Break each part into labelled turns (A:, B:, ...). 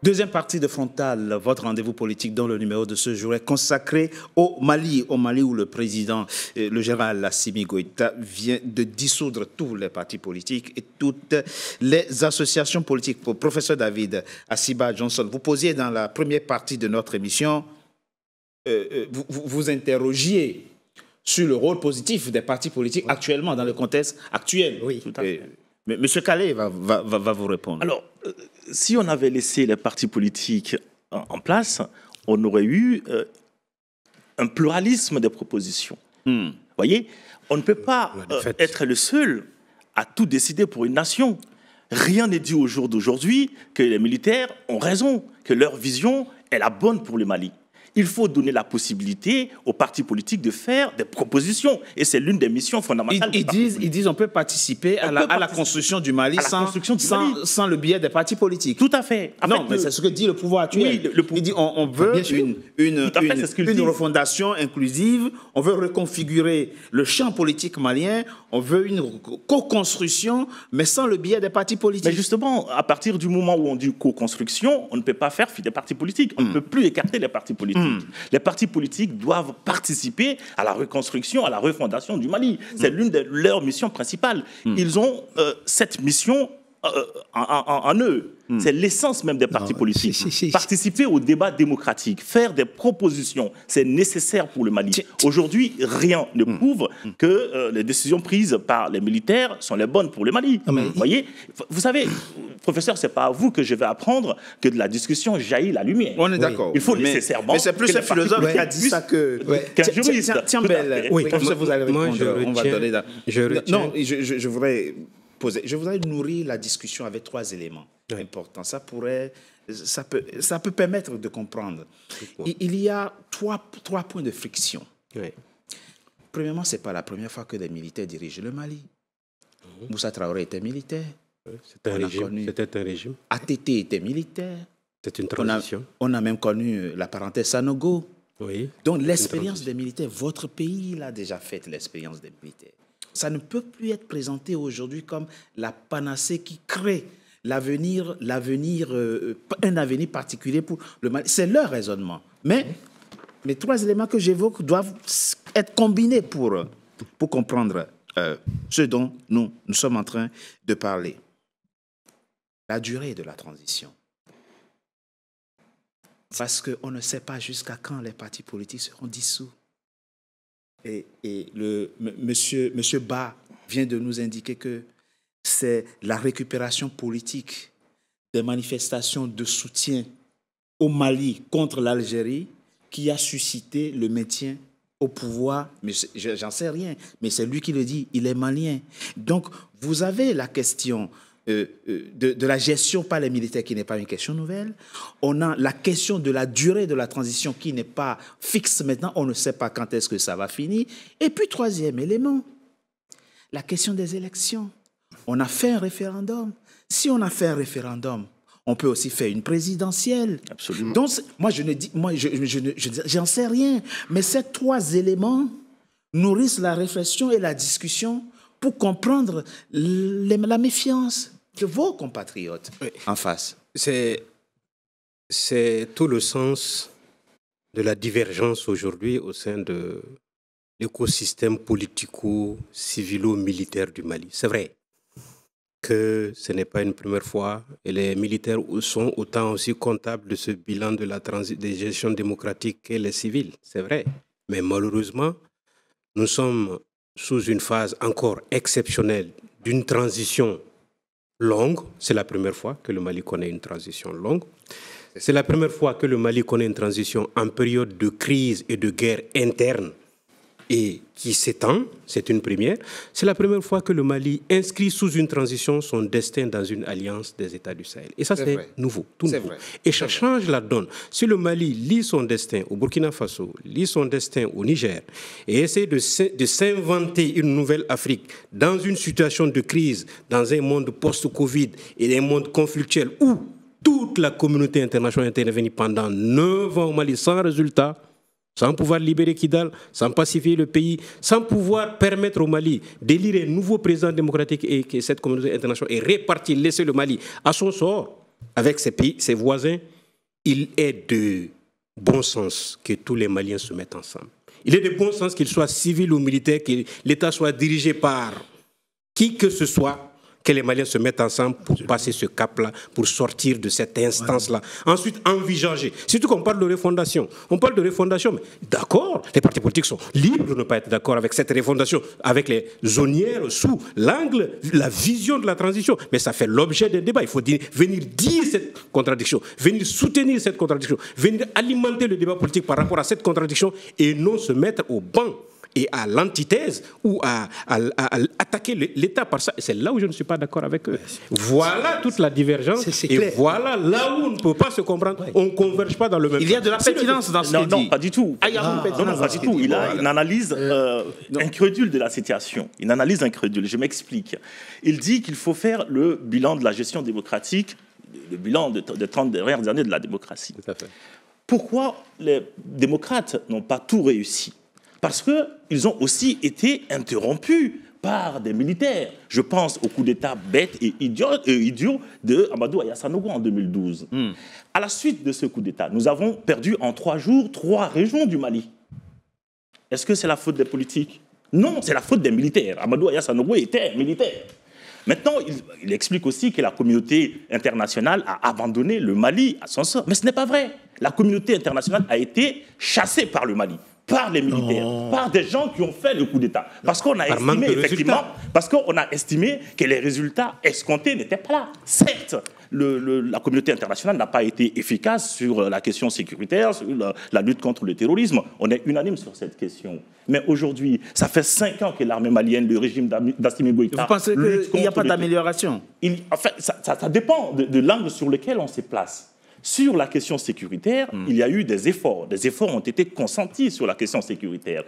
A: Deuxième partie de Frontal, votre rendez-vous politique dans le numéro de ce jour est consacré au Mali où le président, le général Assimi Goïta, vient de dissoudre tous les partis politiques et toutes les associations politiques. Professeur David Assiba Johnson, vous posiez dans la première partie de notre émission, vous interrogiez sur le rôle positif des partis politiques actuellement, dans le contexte actuel.
B: Oui, tout à fait.
A: Mais M. Calais va vous répondre.
C: Alors, si on avait laissé les partis politiques en place, on aurait eu un pluralisme de propositions. Vous voyez, on ne peut pas être le seul à tout décider pour une nation. Rien n'est dit au jour d'aujourd'hui que les militaires ont raison, que leur vision est la bonne pour le Mali. Il faut donner la possibilité aux partis politiques de faire des propositions. Et c'est l'une des missions fondamentales.
A: Ils disent qu'on peut participer à la construction du Mali sans le biais des partis politiques.
C: Tout à fait.
A: Mais c'est ce que dit le pouvoir actuel.
C: Oui,
A: il dit on veut une refondation inclusive, on veut reconfigurer le champ politique malien, on veut une co-construction, mais sans le biais des partis politiques.
C: Mais justement, à partir du moment où on dit co-construction, on ne peut pas faire fi des partis politiques. On ne peut plus écarter les partis politiques. Les partis politiques doivent participer à la reconstruction, à la refondation du Mali. C'est l'une de leurs missions principales. Ils ont cette mission en eux. C'est l'essence même des partis politiques. Participer au débat démocratique, faire des propositions, c'est nécessaire pour le Mali. Aujourd'hui, rien ne prouve que les décisions prises par les militaires sont les bonnes pour le Mali. Voyez, vous savez, professeur, c'est pas à vous que je vais apprendre que de la discussion jaillit la lumière.
A: On est d'accord.
C: Il faut nécessairement.
A: Mais c'est plus un philosophe qui a dit ça qu'un juriste. Tiens, Belle. Oui, professeur, vous allez répondre. On va donner. Non, je voudrais poser. Je voudrais nourrir la discussion avec 3 éléments importants. Ça peut permettre de comprendre. Il y a trois points de friction. Premièrement, c'est pas la première fois que des militaires dirigent le Mali. Moussa Traoré était militaire.
B: C'était un régime.
A: ATT était militaire.
B: C'est une transition.
A: On a même connu la parenthèse Sanogo.
B: Oui.
A: Donc l'expérience des militaires, votre pays l'a déjà faite, l'expérience des militaires. Ça ne peut plus être présenté aujourd'hui comme la panacée qui crée un avenir particulier pour le Mali. C'est leur raisonnement. Mais les 3 éléments que j'évoque doivent être combinés pour comprendre ce dont nous sommes en train de parler. La durée de la transition. Parce qu'on ne sait pas jusqu'à quand les partis politiques seront dissous. Et monsieur Ba vient de nous indiquer que c'est la récupération politique des manifestations de soutien au Mali contre l'Algérie qui a suscité le maintien au pouvoir. Mais j'en sais rien, mais c'est lui qui le dit, il est malien. Donc, vous avez la question de la gestion par les militaires qui n'est pas une question nouvelle. On a la question de la durée de la transition qui n'est pas fixe maintenant. On ne sait pas quand est-ce que ça va finir. Et puis, 3e élément, la question des élections. On a fait un référendum. Si on a fait un référendum, on peut aussi faire une présidentielle.
C: Absolument.
A: Donc, j'en sais rien. Mais ces 3 éléments nourrissent la réflexion et la discussion pour comprendre la méfiance de vos compatriotes en face.
B: C'est tout le sens de la divergence aujourd'hui au sein de l'écosystème politico-civilo-militaire du Mali. C'est vrai que ce n'est pas une première fois et les militaires sont autant aussi comptables de ce bilan de la gestion démocratique que les civils. C'est vrai. Mais malheureusement, nous sommes sous une phase encore exceptionnelle d'une transition longue. C'est la première fois que le Mali connaît une transition longue. C'est la première fois que le Mali connaît une transition en période de crise et de guerre interne et qui s'étend. C'est une première. C'est la première fois que le Mali inscrit sous une transition son destin dans une alliance des États du Sahel. Et ça, c'est nouveau, tout nouveau. Et ça change la donne. Si le Mali lit son destin au Burkina Faso, lit son destin au Niger, et essaie de s'inventer une nouvelle Afrique dans une situation de crise, dans un monde post-Covid et un monde conflictuel où toute la communauté internationale est intervenue pendant 9 ans au Mali sans résultat, sans pouvoir libérer Kidal, sans pacifier le pays, sans pouvoir permettre au Mali d'élire un nouveau président démocratique et que cette communauté internationale ait réparti, laissé le Mali à son sort. avec ses pays, ses voisins, il est de bon sens que tous les Maliens se mettent ensemble. Il est de bon sens qu'ils soient civils ou militaires, que l'État soit dirigé par qui que ce soit, que les Maliens se mettent ensemble pour passer ce cap-là, pour sortir de cette instance-là. Ensuite, envisager. Surtout qu'on parle de refondation. On parle de refondation, mais d'accord, les partis politiques sont libres de ne pas être d'accord avec cette refondation, avec les zonières sous l'angle, la vision de la transition. Mais ça fait l'objet d'un débat. Il faut venir dire cette contradiction, venir soutenir cette contradiction, venir alimenter le débat politique par rapport à cette contradiction et non se mettre au banc et à l'antithèse ou à attaquer l'État par ça. C'est là où je ne suis pas d'accord avec eux. Voilà toute la divergence. Et voilà là où on ne peut pas se comprendre. On ne converge pas dans le même sens.
A: Il y a de la pertinence dans ce qu'il dit.
C: Non, pas du tout. Non, pas du tout. Il a une analyse incrédule de la situation. Une analyse incrédule. Je m'explique. Il dit qu'il faut faire le bilan de la gestion démocratique, le bilan de 30 dernières années de la démocratie.
B: Tout à fait.
C: Pourquoi les démocrates n'ont pas tout réussi ? Parce qu'ils ont aussi été interrompus par des militaires. Je pense au coup d'État bête et idiot de Amadou Aya Sanogo en 2012. À la suite de ce coup d'État, nous avons perdu en 3 jours 3 régions du Mali. Est-ce que c'est la faute des politiques? Non, c'est la faute des militaires. Amadou Aya Sanogo était militaire. Maintenant, il explique aussi que la communauté internationale a abandonné le Mali à son sort. Mais ce n'est pas vrai. La communauté internationale a été chassée par le Mali, par les militaires, par des gens qui ont fait le coup d'État. Parce qu'on a estimé, effectivement, que les résultats escomptés n'étaient pas là. Certes, la communauté internationale n'a pas été efficace sur la question sécuritaire, sur la lutte contre le terrorisme. On est unanime sur cette question. Mais aujourd'hui, ça fait 5 ans que l'armée malienne, le régime d'Assimi Goïta...
A: Vous pensez qu'il n'y a pas d'amélioration?
C: Enfin, ça dépend de l'angle sur lequel on se place. Sur la question sécuritaire, il y a eu des efforts. Des efforts ont été consentis sur la question sécuritaire.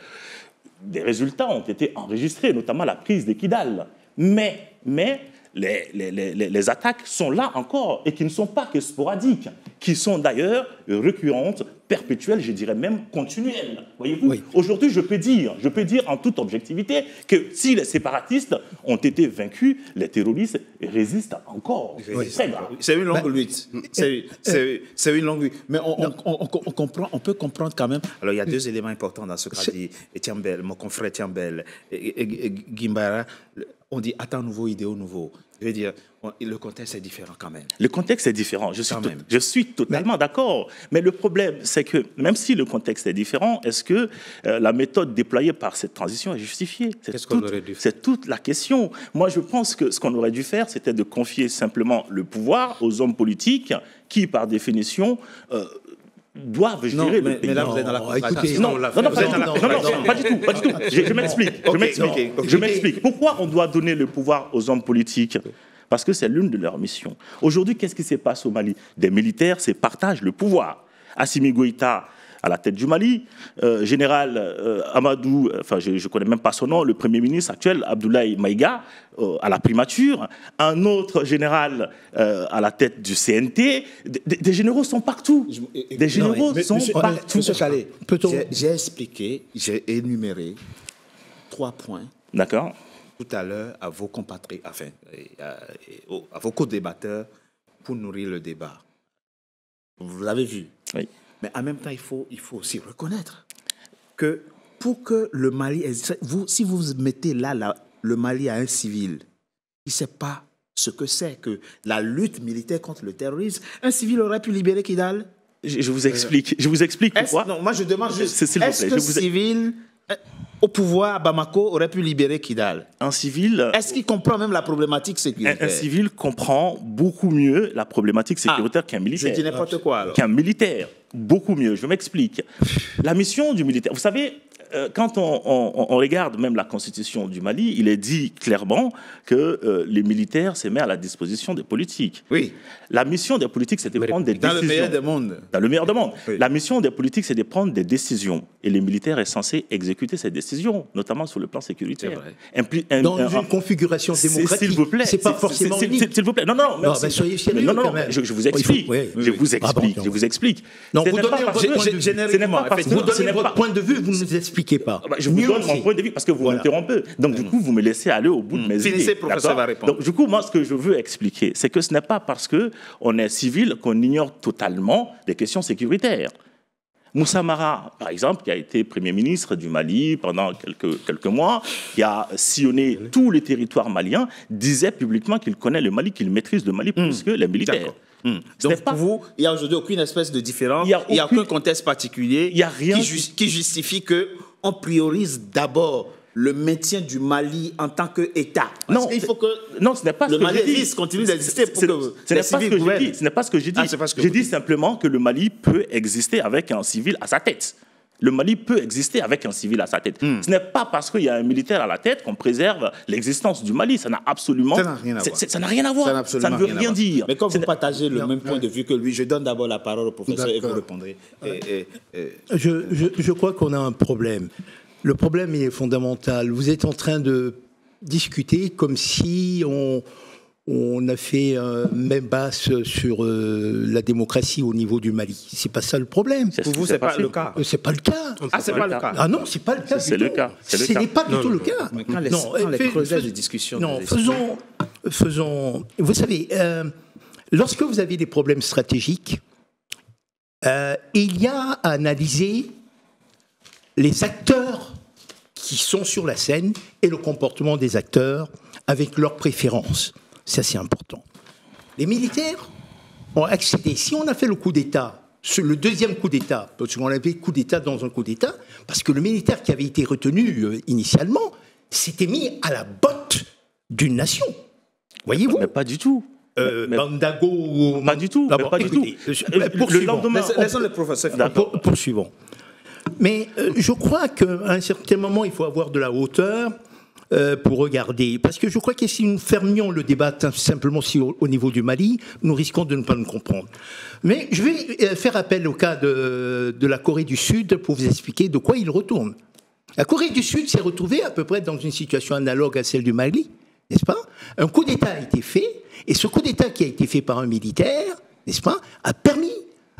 C: Des résultats ont été enregistrés, notamment la prise de Kidal. Mais les attaques sont là encore et qui ne sont pas que sporadiques, qui sont d'ailleurs récurrentes, perpétuelles, je dirais même continuelles. Voyez-vous, aujourd'hui, je peux dire en toute objectivité que si les séparatistes ont été vaincus, les terroristes résistent encore.
A: C'est une longue lutte. C'est une longue lutte. Mais on peut comprendre quand même. Alors, il y a 2 éléments importants dans ce qu'a dit Etienne Bell, mon confrère Etienne Bell et Gimbara. On dit attends nouveau, idéaux nouveau. Je veux dire, le contexte est différent quand même.
C: Le contexte est différent, je suis totalement d'accord. Mais le problème, c'est que même si le contexte est différent, est-ce que la méthode déployée par cette transition est justifiée? C'est toute la question. Moi, je pense que ce qu'on aurait dû faire, c'était de confier simplement le pouvoir aux hommes politiques qui, par définition, doivent gérer le pays.
A: Mais là, vous êtes dans la contradiction.
C: Non, pas du tout. Je m'explique. Pourquoi on doit donner le pouvoir aux hommes politiques? Parce que c'est l'une de leurs missions. Aujourd'hui, qu'est-ce qui se passe au Mali? Des militaires se partagent le pouvoir. Assimi Goïta à la tête du Mali, général Amadou, enfin je ne connais même pas son nom, le Premier ministre actuel, Abdoulaye Maïga, à la primature, un autre général à la tête du CNT, des généraux sont partout. Des généraux sont partout.
A: Monsieur Calais, j'ai expliqué, j'ai énuméré 3 points.
C: D'accord.
A: Tout à l'heure à vos compatriotes, enfin, à vos co-débatteurs pour nourrir le débat. Vous l'avez vu.
C: Oui.
A: Mais en même temps, il faut aussi reconnaître que pour que le Mali... si vous mettez là le Mali à un civil, il ne sait pas ce que c'est que la lutte militaire contre le terrorisme, un civil aurait pu libérer Kidal?
C: Je vous explique pourquoi.
A: Non, moi je demande juste, est-ce que civil au pouvoir à Bamako aurait pu libérer Kidal?
C: Un civil...
A: Est-ce qu'il comprend même la problématique sécuritaire?
C: Un civil comprend beaucoup mieux la problématique sécuritaire qu'un militaire.
A: Je dis n'importe quoi alors.
C: Qu'un militaire, beaucoup mieux. Je m'explique. La mission du militaire... Vous savez, quand on regarde même la constitution du Mali, il est dit clairement que les militaires se mettent à la disposition des politiques.
A: Oui.
C: La mission des politiques, c'est de prendre des décisions.
A: Dans le meilleur des mondes.
C: Dans le meilleur des mondes.
A: Oui.
C: La mission des politiques, c'est de prendre des décisions. Et les militaires sont censés exécuter ces décisions, notamment sur le plan sécuritaire.
D: Dans une configuration démocratique,
C: s'il vous plaît,
D: c'est pas forcément unique.
C: S'il vous plaît, non,
D: mais soyez sérieux quand même.
C: Je vous explique. Je vous explique.
D: Non, vous donnez votre point de vue. Vous donnez votre point de vue, vous nous expliquez m'expliquez pas.
C: Je vous donne mon point de vue parce que vous m'interrompez. Donc, du coup, vous me laissez aller au bout de mes idées.
A: Finissez, professeur va répondre.
C: Donc, du coup, moi, ce que je veux expliquer, c'est que ce n'est pas parce qu'on est civil qu'on ignore totalement les questions sécuritaires. Moussa Mara, par exemple, qui a été Premier ministre du Mali pendant quelques mois, qui a sillonné tous les territoires maliens, disait publiquement qu'il connaît le Mali, qu'il maîtrise le Mali plus que les militaires.
A: Donc pour vous, il n'y a aujourd'hui aucune espèce de différence, il n'y a aucun contexte particulier qui justifie qu'on priorise d'abord le maintien du Mali en tant qu'État.
C: Non, il faut que ce n'est pas
A: le Mali continue d'exister pour que les civils gouvernent.
C: Ce n'est pas ce que j'ai dit. J'ai dit simplement que le Mali peut exister avec un civil à sa tête. Le Mali peut exister avec un civil à sa tête. Ce n'est pas parce qu'il y a un militaire à la tête qu'on préserve l'existence du Mali. Ça n'a absolument ça n'a rien à voir. Ça ne veut rien dire.
A: Mais comme vous partagez le même point de vue que lui, je donne d'abord la parole au professeur et vous répondrez.
D: Je crois qu'on a un problème. Le problème est fondamental. Vous êtes en train de discuter comme si on a fait même basse sur la démocratie au niveau du Mali. C'est pas ça le problème.
A: Pour vous, c'est pas le cas.
D: C'est pas le cas.
A: C'est pas le cas.
D: Ah non, c'est pas le cas.
C: C'est le cas.
D: Ce n'est pas du tout le cas.
A: Mais quand les creusages de discussion.
D: Non, faisons. Vous savez, lorsque vous avez des problèmes stratégiques, il y a à analyser les acteurs qui sont sur la scène et le comportement des acteurs avec leurs préférences. Ça, c'est important. Les militaires ont accédé. Si on a fait le coup d'État, le deuxième coup d'État, parce qu'on avait coup d'État dans un coup d'État, parce que le militaire qui avait été retenu initialement s'était mis à la botte d'une nation. Voyez-vous ?
C: Mais pas du tout.
D: Bandago...
C: Pas du tout. Pas du tout.
D: Le lendemain...
A: Laissons le professeur.
D: Poursuivons. Mais je crois qu'à un certain moment, il faut avoir de la hauteur pour regarder. Parce que je crois que si nous fermions le débat simplement au niveau du Mali, nous risquons de ne pas nous comprendre. Mais je vais faire appel au cas de la Corée du Sud pour vous expliquer de quoi il retourne. La Corée du Sud s'est retrouvée à peu près dans une situation analogue à celle du Mali, n'est-ce pas ? Un coup d'État a été fait, et ce coup d'État qui a été fait par un militaire, n'est-ce pas, a permis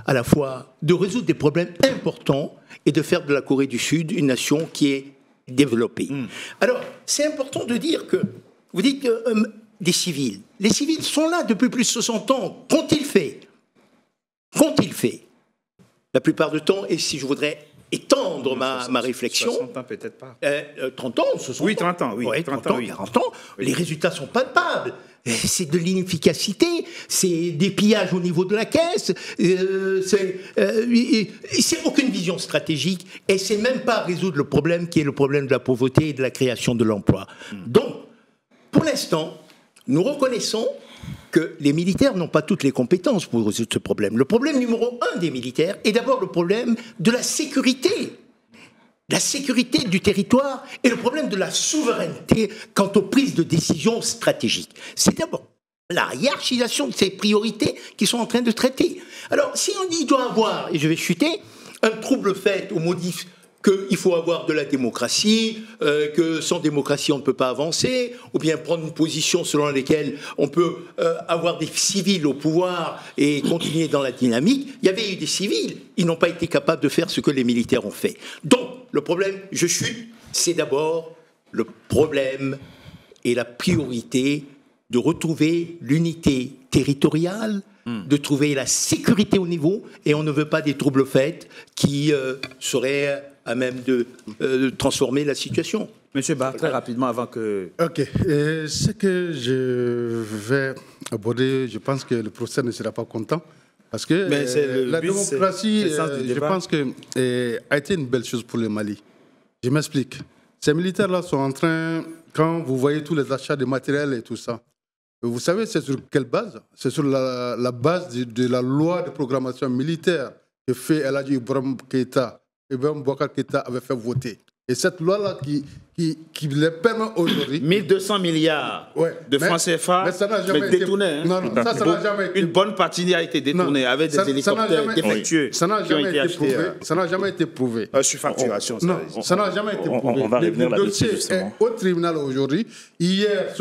D: à la fois de résoudre des problèmes importants et de faire de la Corée du Sud une nation qui est développée. Alors, c'est important de dire que, vous dites des civils. Les civils sont là depuis plus de 60 ans. Qu'ont-ils fait ? Qu'ont-ils fait ? La plupart du temps, et si je voudrais étendre ma réflexion...
A: 60 ans, peut-être pas.
D: 30 ans, 60 ans.
A: Oui, 30 ans, oui.
D: Ouais, 30 ans, 40 ans. Les résultats sont palpables. C'est de l'inefficacité, c'est des pillages au niveau de la caisse, c'est aucune vision stratégique et c'est même pas résoudre le problème qui est le problème de la pauvreté et de la création de l'emploi. Donc, pour l'instant, nous reconnaissons que les militaires n'ont pas toutes les compétences pour résoudre ce problème. Le problème numéro 1 des militaires est d'abord le problème de la sécurité. La sécurité du territoire et le problème de la souveraineté quant aux prises de décision stratégiques. C'est d'abord la hiérarchisation de ces priorités qui sont en train de traiter. Alors, si on dit qu'il doit avoir, et je vais chuter, un trouble fait au motif qu'il faut avoir de la démocratie, que sans démocratie on ne peut pas avancer, ou bien prendre une position selon laquelle on peut avoir des civils au pouvoir et continuer dans la dynamique, il y avait eu des civils, ils n'ont pas été capables de faire ce que les militaires ont fait. Donc, le problème, je chute, c'est d'abord le problème et la priorité de retrouver l'unité territoriale, de trouver la sécurité au niveau, et on ne veut pas des troubles faits qui seraient à même de transformer la situation.
A: Monsieur Ba, très rapidement avant que...
E: Ok. Ce que je vais aborder, je pense que le professeur ne sera pas content. Parce que la démocratie, je pense que a été une belle chose pour le Mali. Je m'explique. Ces militaires-là sont en train, quand vous voyez tous les achats de matériel et tout ça, vous savez c'est sur quelle base? C'est sur la base de la loi de programmation militaire que fait El Hadji Ibrahim Boubacar Keïta avait fait voter. Et cette loi-là qui les permet aujourd'hui...
A: 1200 milliards de francs CFA détournés.
E: Non, ça n'a jamais été...
A: Une bonne partie a été détournée avec des hélicoptères défectueux.
E: Ça n'a jamais été prouvé. Ça n'a jamais été prouvé.
A: Sur facturation.
E: Non, ça n'a jamais été prouvé.
C: On va revenir là-dessus,
E: le dossier est au tribunal aujourd'hui. Hier,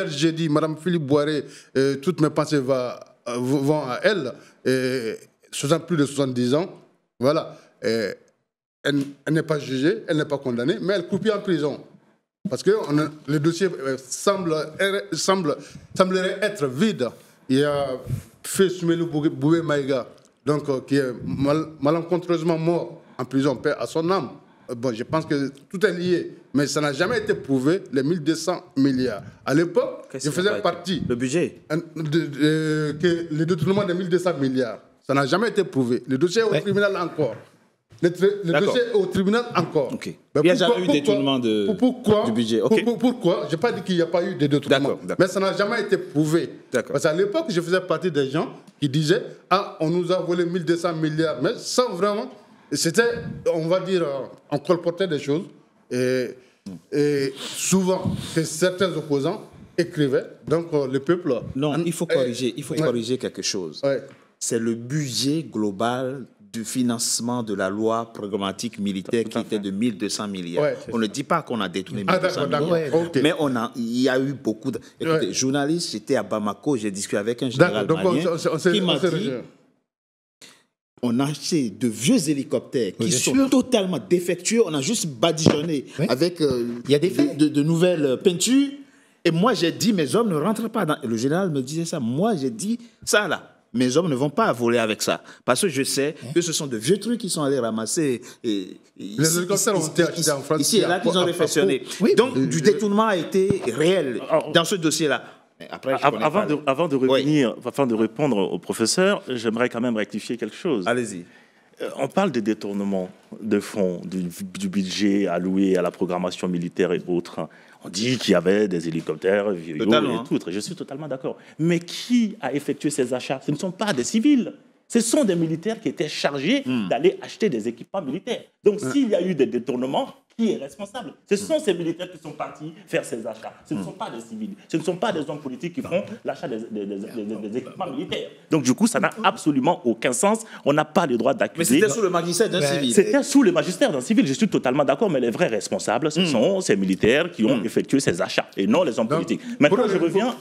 E: jeudi, Mme Philippe Boiré, toutes mes pensées vont à elle, plus de 70 ans. Voilà. elle n'est pas jugée, elle n'est pas condamnée, mais elle croupit en prison. Parce que le dossier semblerait être vide. Il y a fait Soumelou Boubé Maïga, donc, qui est malencontreusement mort en prison, paix à son âme. Bon, je pense que tout est lié, mais ça n'a jamais été prouvé, les 1200 milliards. À l'époque, je faisais partie...
A: Le budget
E: le détournement des 1200 milliards, ça n'a jamais été prouvé. Le dossier est au tribunal encore. Le dossier est au tribunal encore.
A: Okay. Il n'y a jamais eu de détournement du budget. Okay.
E: Pourquoi? Je n'ai pas dit qu'il n'y a pas eu de détournement. Mais ça n'a jamais été prouvé. Parce qu'à l'époque, je faisais partie des gens qui disaient « Ah, on nous a volé 1200 milliards ». Mais sans vraiment... C'était, on va dire, on colportait des choses. Et souvent, que certains opposants écrivaient. Donc, le peuple...
A: Non, il faut corriger quelque chose.
E: Ouais.
A: C'est le budget global du financement de la loi programmatique militaire qui était de 1200 milliards. Ouais, on ne dit pas qu'on a détourné 1200 milliards, mais il y a eu beaucoup de... Écoutez, journaliste, j'étais à Bamako, j'ai discuté avec un général malien qui m'a dit... On a acheté de vieux hélicoptères qui sont totalement défectueux, on a juste badigeonné avec de nouvelles peintures. Et moi, j'ai dit, mes hommes ne rentrent pas dans... Le général me disait ça, moi, j'ai dit, ça là, mes hommes ne vont pas voler avec ça. Parce que je sais que ce sont de vieux trucs qu'ils sont allés ramasser.
E: Les hélicoptères ont été achetés en France.
A: Ici et là, qu'ils ont réfectionné. Donc, du détournement a été réel dans ce dossier-là.
C: Après, avant de répondre au professeur, j'aimerais quand même rectifier quelque chose.
A: Allez-y.
C: On parle de détournement de fonds, du budget alloué à la programmation militaire et autres. On dit qu'il y avait des hélicoptères vieux et tout. Je suis totalement d'accord. Mais qui a effectué ces achats? Ce ne sont pas des civils. Ce sont des militaires qui étaient chargés d'aller acheter des équipements militaires. Donc, s'il y a eu des détournements, qui est responsable? Ce sont ces militaires qui sont partis faire ces achats. Ce ne sont pas des civils. Ce ne sont pas des hommes politiques qui font l'achat des équipements militaires. Donc, du coup, ça n'a absolument aucun sens. On n'a pas le droit d'accuser.
A: Mais c'était sous le magistère d'un civil.
C: C'était sous le magistère d'un civil. Je suis totalement d'accord, mais les vrais responsables, ce sont ces militaires qui ont effectué ces achats et non les hommes politiques. Maintenant, je reviens,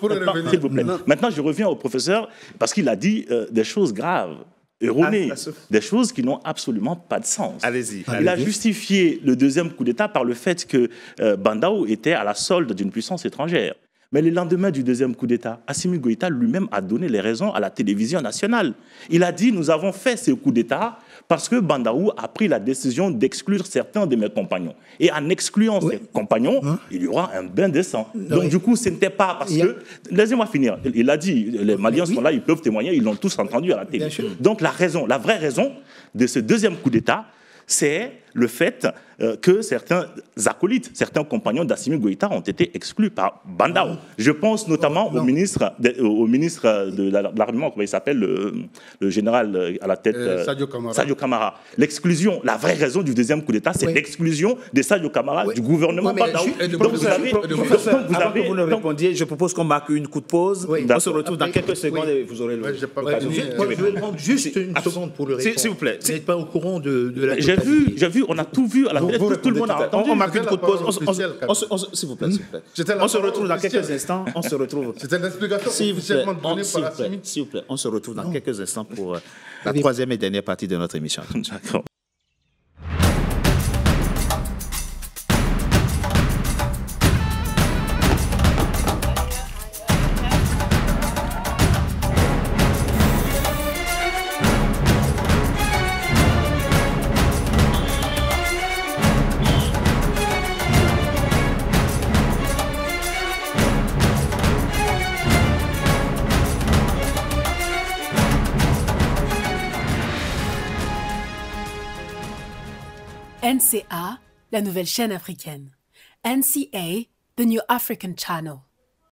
C: s'il vous plaît. Maintenant, je reviens au professeur parce qu'il a dit des choses graves. Erronées, des choses qui n'ont absolument pas de sens. Il a justifié le deuxième coup d'État par le fait que Bandao était à la solde d'une puissance étrangère. Mais le lendemain du deuxième coup d'État, Assimi Goïta lui-même a donné les raisons à la télévision nationale. Il a dit « Nous avons fait ce coup d'État parce que Bandao a pris la décision d'exclure certains de mes compagnons. Et en excluant ces compagnons, il y aura un bain de sang. Donc du coup, ce n'était pas parce que... Laissez-moi finir. Il a dit, les Maliens sont là, ils peuvent témoigner, ils l'ont tous entendu à la télé. Donc la vraie raison de ce deuxième coup d'État, c'est le fait que certains acolytes, certains compagnons d'Assimi Goïta ont été exclus par Bandao. Je pense notamment au ministre de l'armement, comment il s'appelle, le général à la tête, Sadio Camara. L'exclusion, la vraie raison du deuxième coup d'État, c'est l'exclusion de Sadio Camara du gouvernement Bandao.
A: Donc avant que vous ne répondiez, je propose qu'on marque une coup de pause. On se retrouve dans quelques secondes et vous aurez le...
D: Je vais prendre juste une seconde pour le répondre.
A: S'il vous plaît.
D: Vous n'êtes pas au courant de la...
C: J'ai vu, on a tout vu à la télé, tout le monde a entendu.
A: On marque une coup de pause. S'il vous plaît. On se retrouve dans quelques instants. On se retrouve.
E: C'était l'explication officiellement donnée par Assimi.
A: S'il vous plaît, on se retrouve dans quelques instants pour la troisième et dernière partie de notre émission.
C: D'accord.
F: NCA, la nouvelle chaîne africaine. NCA, the new African channel.